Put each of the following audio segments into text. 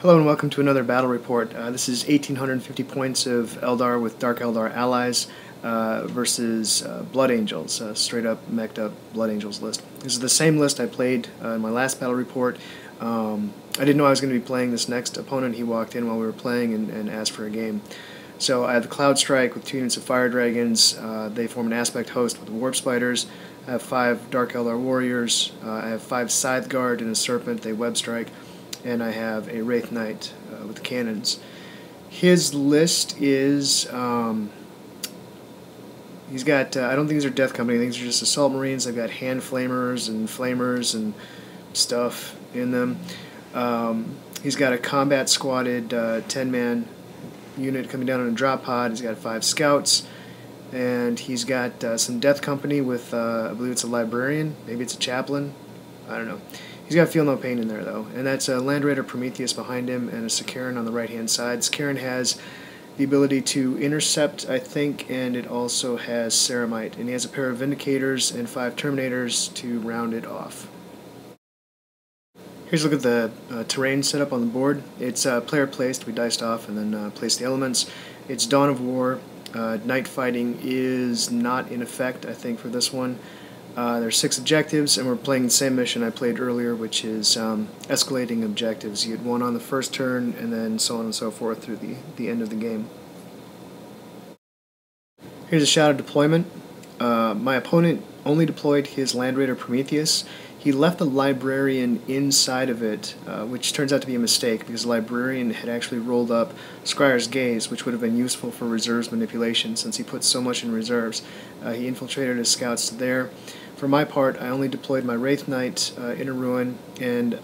Hello and welcome to another battle report. This is 1850 points of Eldar with Dark Eldar allies versus Blood Angels, straight up mech'd up Blood Angels list. This is the same list I played in my last battle report. I didn't know I was going to be playing this next opponent. He walked in while we were playing and asked for a game. So I have the Cloud Strike with 2 units of Fire Dragons. They form an aspect host with Warp Spiders. I have 5 Dark Eldar Warriors. I have 5 Scythe Guard and a Serpent. They Web Strike. And I have a Wraith Knight with cannons. His list is, he's got, I don't think these are Death Company, I think these are just Assault Marines. They've got hand flamers and stuff in them. He's got a combat squatted 10-man unit coming down on a drop pod. He's got 5 scouts. And he's got some Death Company with, I believe it's a librarian, maybe it's a chaplain, I don't know. He's got Feel No Pain in there, though, and that's a Land Raider Prometheus behind him and a Sicaran on the right-hand side. Sicaran has the ability to intercept, I think, and it also has Ceramite, and he has a pair of Vindicators and 5 Terminators to round it off. Here's a look at the terrain set up on the board. It's player placed, we diced off, and then placed the elements. It's Dawn of War. Night fighting is not in effect, I think, for this one. There's 6 objectives, and we're playing the same mission I played earlier, which is escalating objectives. You get 1 on the first turn, and then so on and so forth through the end of the game. Here's a shot of deployment. My opponent only deployed his Land Raider Prometheus. He left the Librarian inside of it, which turns out to be a mistake, because the Librarian had actually rolled up Scryer's Gaze, which would have been useful for reserves manipulation, since he put so much in reserves. He infiltrated his scouts there. For my part, I only deployed my Wraith Knight in a ruin, and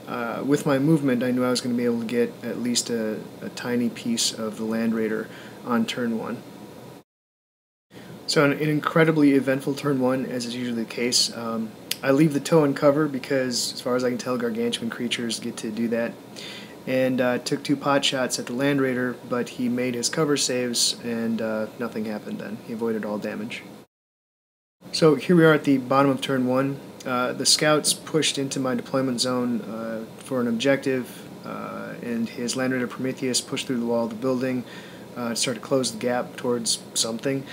with my movement I knew I was going to be able to get at least a tiny piece of the Land Raider on turn 1. So an incredibly eventful turn 1, as is usually the case. I leave the toe in cover because, as far as I can tell, gargantuan creatures get to do that. And took 2 pot shots at the Land Raider, but he made his cover saves, and nothing happened then. He avoided all damage. So here we are at the bottom of turn 1. The scouts pushed into my deployment zone for an objective, and his Land Raider Prometheus pushed through the wall of the building to start to close the gap towards something.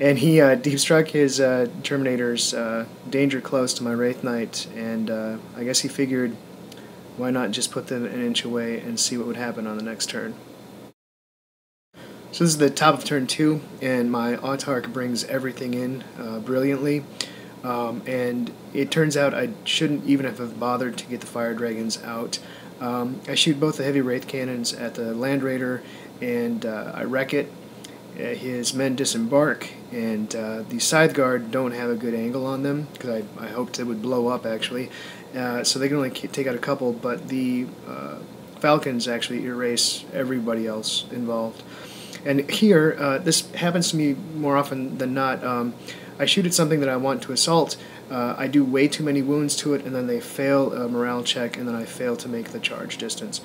And he deep struck his Terminators danger close to my Wraith Knight, and I guess he figured, why not just put them an inch away and see what would happen on the next turn. So this is the top of turn 2, and my Autarch brings everything in brilliantly. And it turns out I shouldn't even have bothered to get the Fire Dragons out. I shoot both the heavy Wraith Cannons at the Land Raider, and I wreck it. His men disembark, and the Scythe Guard don't have a good angle on them, because I hoped they would blow up, actually. So they can only take out a couple, but the Falcons actually erase everybody else involved. And here, this happens to me more often than not. I shoot at something that I want to assault, I do way too many wounds to it, and then they fail a morale check, and then I fail to make the charge distance.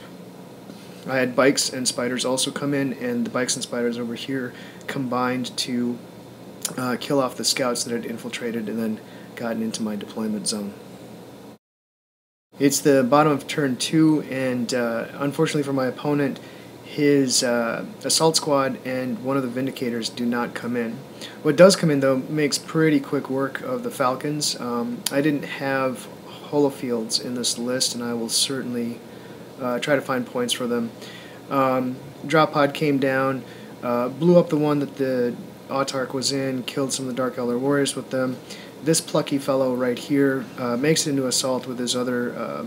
I had Bikes and Spiders also come in, and the Bikes and Spiders over here combined to kill off the scouts that had infiltrated and then gotten into my deployment zone. It's the bottom of turn 2, and unfortunately for my opponent, his assault squad and one of the Vindicators do not come in. What does come in, though, makes pretty quick work of the Falcons. I didn't have holofields in this list, and I will certainly try to find points for them. Drop pod came down, blew up the one that the Autarch was in, killed some of the Dark Eldar Warriors with them. This plucky fellow right here makes it into assault with his other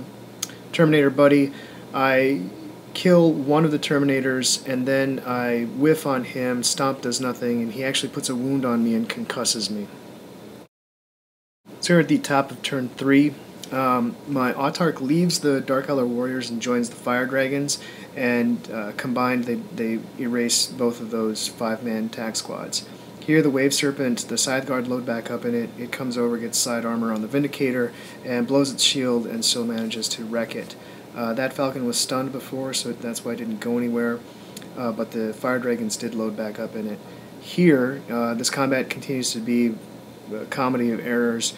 Terminator buddy. I kill one of the Terminators, and then I whiff on him. Stomp does nothing, and he actually puts a wound on me and concusses me. So we're at the top of turn 3. My Autarch leaves the Dark Eldar Warriors and joins the Fire Dragons, and combined they erase both of those 5-man attack squads. Here the Wave Serpent, the Scythe Guard load back up in it. It comes over, gets side armor on the Vindicator, and blows its shield and still manages to wreck it. That Falcon was stunned before, so that's why it didn't go anywhere, but the Fire Dragons did load back up in it. Here, this combat continues to be a comedy of errors.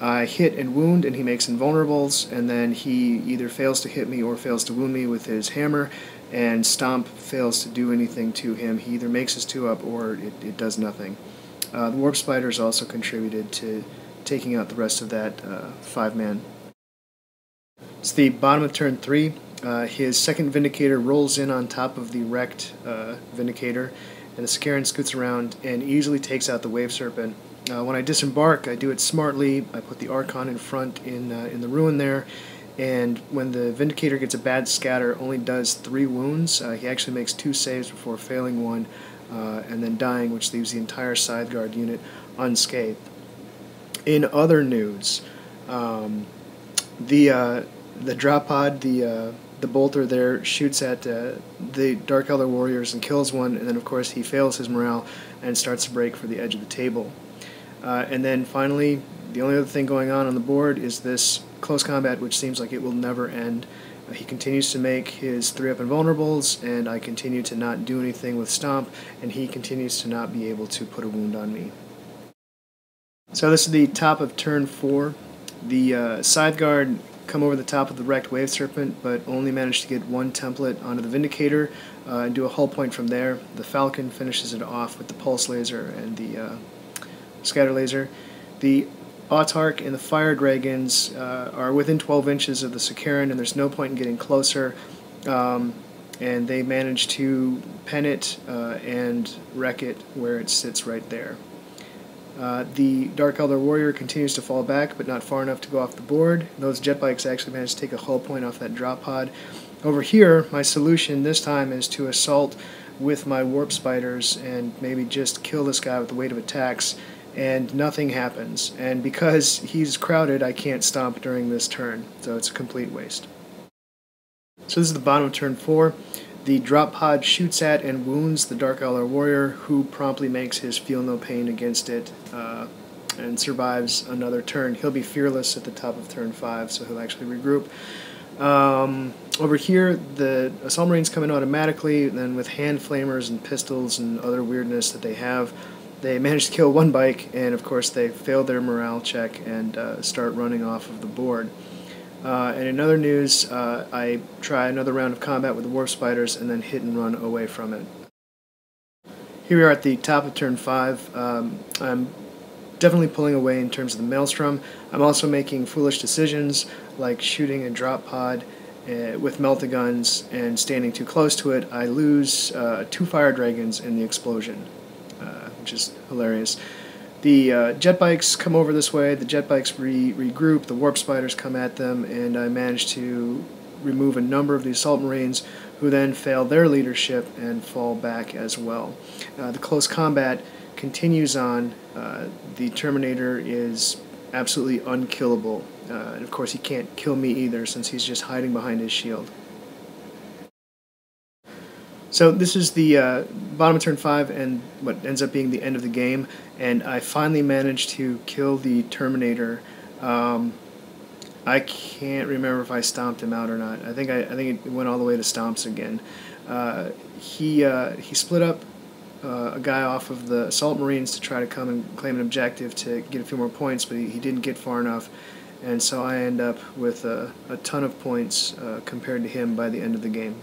I hit and wound, and he makes invulnerables, and then he either fails to hit me or fails to wound me with his hammer, and Stomp fails to do anything to him. He either makes his 2 up or it does nothing. The Warp Spiders also contributed to taking out the rest of that 5-man. It's the bottom of turn 3. His second Vindicator rolls in on top of the wrecked Vindicator, and the Sicaran scoots around and easily takes out the Wave Serpent. When I disembark, I do it smartly. I put the Archon in front in the ruin there, and when the Vindicator gets a bad scatter, only does 3 wounds. He actually makes 2 saves before failing one, and then dying, which leaves the entire Side Guard unit unscathed. In other news, the drop pod, the bolter there, shoots at the Dark Eldar warriors and kills one, and then of course he fails his morale and starts to break for the edge of the table. And then finally, the only other thing going on the board is this close combat, which seems like it will never end. He continues to make his 3-up invulnerables, and I continue to not do anything with Stomp, and he continues to not be able to put a wound on me. So this is the top of turn 4. The Side Guard come over the top of the wrecked Wave Serpent, but only manage to get 1 template onto the Vindicator and do a hull point from there. The Falcon finishes it off with the Pulse Laser and the Scatter Laser. The Autarch and the Fire Dragons are within 12 inches of the Sicaran, and there's no point in getting closer. And they manage to pen it and wreck it where it sits right there. The Dark Eldar Warrior continues to fall back, but not far enough to go off the board. Those jet bikes actually manage to take a hull point off that drop pod. Over here, my solution this time is to assault with my Warp Spiders and maybe just kill this guy with the weight of attacks, and nothing happens. And because he's crowded, I can't Stomp during this turn, so it's a complete waste. So this is the bottom of turn 4. The drop pod shoots at and wounds the Dark Eldar Warrior, who promptly makes his Feel No Pain against it and survives another turn. He'll be fearless at the top of turn 5, so he'll actually regroup. Over here, the Assault Marines come in automatically, then with hand flamers and pistols and other weirdness that they have, they manage to kill 1 bike, and of course they fail their morale check and start running off of the board. And in other news, I try another round of combat with the Warp Spiders and then hit and run away from it. Here we are at the top of turn 5. I'm definitely pulling away in terms of the Maelstrom. I'm also making foolish decisions, like shooting a drop pod with Melt-A-Guns and standing too close to it. I lose 2 Fire Dragons in the explosion, which is hilarious. The jet bikes come over this way, the jet bikes regroup, the Warp Spiders come at them, and I manage to remove a number of the Assault Marines, who then fail their leadership and fall back as well. The close combat continues on. The Terminator is absolutely unkillable, and of course he can't kill me either, since he's just hiding behind his shield. So this is the bottom of turn 5 and what ends up being the end of the game, and I finally managed to kill the Terminator. I can't remember if I stomped him out or not. I think it went all the way to stomps again. He split up a guy off of the Assault Marines to try to come and claim an objective to get a few more points, but he didn't get far enough, and so I end up with a ton of points compared to him by the end of the game.